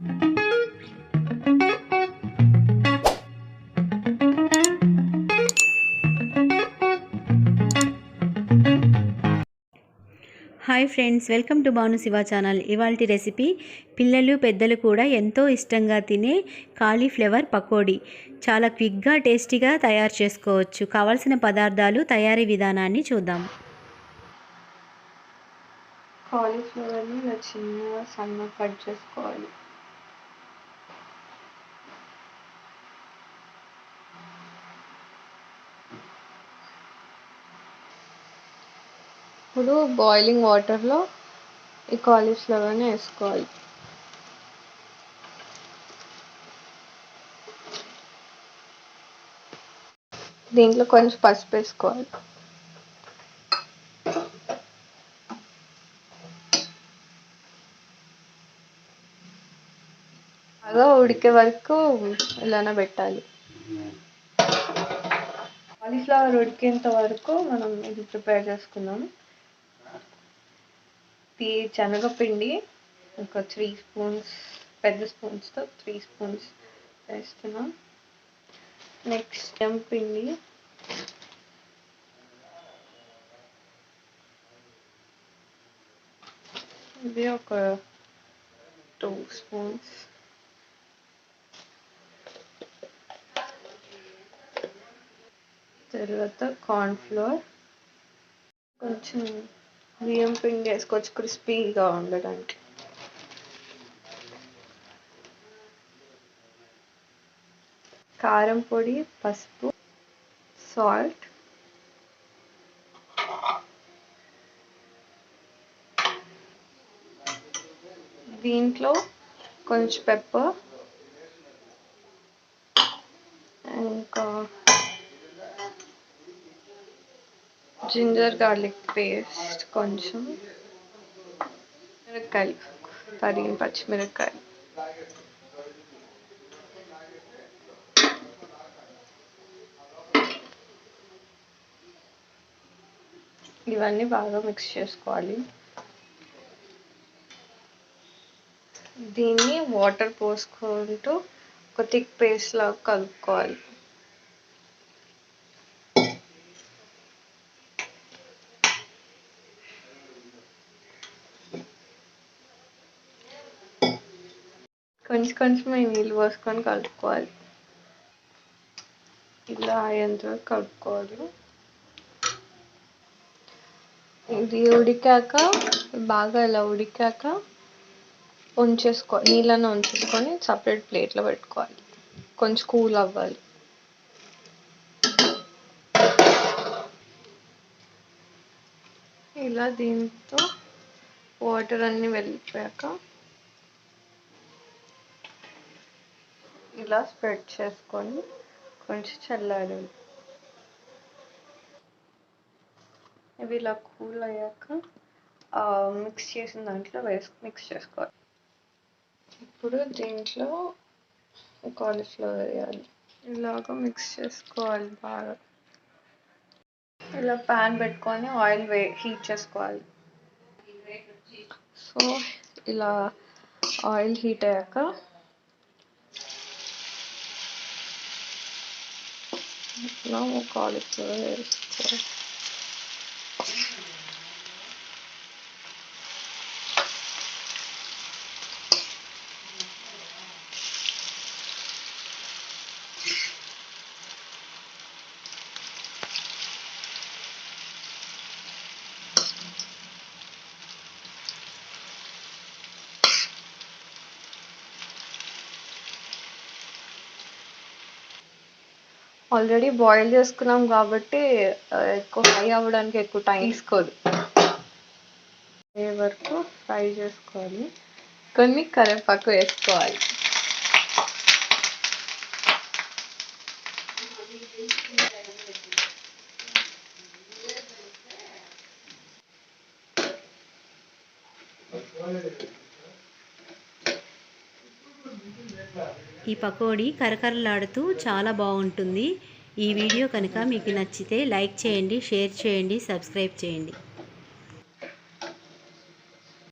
Hi friends, welcome to Bhanushiva channel. ఇవాల్టి recipe పిల్లలు పెద్దలు కూడా ఎంతో ఇష్టంగా తినే కాలీఫ్లవర్ పకోడీ. చాలా క్విక్గా టేస్టీగా తయారు చేసుకోవచ్చు. కావాల్సిన పదార్థాలు, తయారీ విధానాన్ని చూద్దాం. కాలీఫ్లవర్ని ఇలా చిన్నగా సన్నగా కట్ చేసుకోవాలి. ఇప్పుడు బాయిలింగ్ వాటర్లో ఈ కాలీఫ్లవర్ని వేసుకోవాలి. దీంట్లో కొంచెం పసుపు వేసుకోవాలి. బాగా ఉడికే వరకు ఇలానే పెట్టాలి. కాలీఫ్లవర్ ఉడికేంత వరకు మనం ఇది ప్రిపేర్ చేసుకుందాం. శనగపిండి ఒక 3 స్పూన్స్, పెద్ద స్పూన్స్తో 3 స్పూన్స్ వేస్తున్నాం. నెక్స్ట్ పిండి ఇది ఒక 2 స్పూన్స్. తర్వాత కార్న్ఫ్లోర్, కొంచెం బియ్యం పిండి వేసుకోవచ్చు క్రిస్పీగా ఉండడానికి. కారం పొడి, పసుపు, సాల్ట్, దీంట్లో కొంచెం పెప్పర్, ఇంకా జింజర్ గార్లిక్ పేస్ట్, కొంచెం మిరపకాయలు, తరిగిన పచ్చిమిరపకాయలు, ఇవన్నీ బాగా మిక్స్ చేసుకోవాలి. దీన్ని వాటర్ పోసుకుంటూ ఒక థిక్ పేస్ట్ లాగా కలుపుకోవాలి. కొంచెం కొంచెం నీళ్ళు పోసుకొని కలుపుకోవాలి. ఇలా అయ్యేంత వరకు కలుపుకోవాలి. ఇది ఉడికాక, బాగా ఇలా ఉడికాక నీళ్ళని ఉంచేసుకొని సపరేట్ ప్లేట్లో పెట్టుకోవాలి. కొంచెం కూల్ అవ్వాలి. ఇలా దీంతో వాటర్ అన్నీ వెళ్ళిపోయాక ఇలా స్ప్రెడ్ చేసుకొని కొంచెం చల్లారాలి. ఇవి ఇలా కూల్ అయ్యాక మిక్స్ చేసిన దాంట్లో మిక్స్ చేసుకోవాలి. ఇప్పుడు దీంట్లో కాలీఫ్లవర్ వేయాలి. ఇలాగ మిక్స్ చేసుకోవాలి బాగా. ఇలా ప్యాన్ పెట్టుకొని ఆయిల్ హీట్ చేసుకోవాలి. సో ఇలా ఆయిల్ హీట్ అయ్యాక ఇలా కాలీఫ్లవర్ వేసుకోవాలి. ఆల్రెడీ బాయిల్ చేసుకున్నాం కాబట్టి ఎక్కువ ఫ్రై అవ్వడానికి ఎక్కువ టైం తీసుకోదు. వరకు ఫ్రై చేసుకోవాలి. కొన్ని కరివేపాకు వేసుకోవాలి. ఈ పకోడీ కరకరలాడుతూ చాలా బాగుంటుంది. ఈ వీడియో కనుక మీకు నచ్చితే లైక్ చేయండి, షేర్ చేయండి, సబ్స్క్రైబ్ చేయండి.